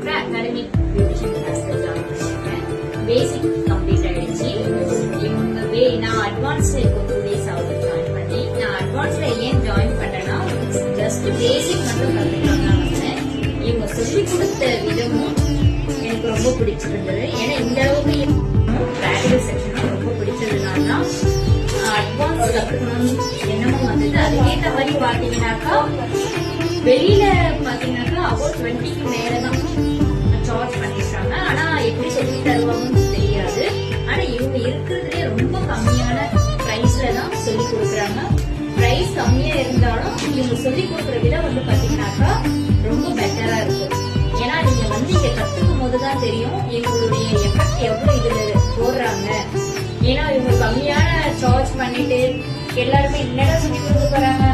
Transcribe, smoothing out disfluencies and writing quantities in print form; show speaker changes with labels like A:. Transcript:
A: அப்புறம் academic beautician கிளாஸ்ல join பண்ணிருக்கேன். பேசிக் கம்ப்ளீட் ஆயிடுச்சு. நான் அட்வான்ஸ்ல இப்போ 2 days ஆகுது ஜாயின் பண்ணி. நான் அட்வான்ஸ்ல ஏன் ஜாயின் பண்ணேன்னா ஜஸ்ட் பேசிக் மட்டும் கத்துக்கலாம் வந்தேன். இவங்க சொல்லி கொடுத்த விதமும் எனக்கு ரொம்ப பிடிச்சிருந்தது. ஏன்னா இந்த அளவுக்கு பிராக்டிகல் செக்ஷனும் ரொம்ப பிடிச்சதுனால தான் அட்வான்ஸ் கத்துக்கணும்னு எண்ணமும் வந்தது. அதுக்கேற்ற மாதிரி பாத்தீங்கன்னாக்கா வெளியில பாத்தீங்கன்னாக்கா அபவுட் 20க்கு மேலதான் சார்ஜ் பண்ணிருக்காங்க. ஆனா எப்படி சொல்லி தருவாங்கன்னு தெரியாது. ஆனா இவங்க இருக்கிறதுலே ரொம்ப கம்மியான பிரைஸ்ல தான் சொல்லி கொடுக்குறாங்க. பிரைஸ் கம்மியா இருந்தாலும் இவங்க சொல்லி கொடுக்குற விதம் வந்து பாத்தீங்கன்னாக்கா ரொம்ப பெட்டரா இருக்கும். ஏன்னா நீங்க வந்து இங்க கத்துக்கும் போதுதான் தெரியும் எங்களுடைய எஃபெக்ட் எவ்வளவு இதுல போடுறாங்க. ஏன்னா இவங்க கம்மியான சார்ஜ் பண்ணிட்டு எல்லாருமே என்னடா சொல்லி கொடுக்க போறாங்க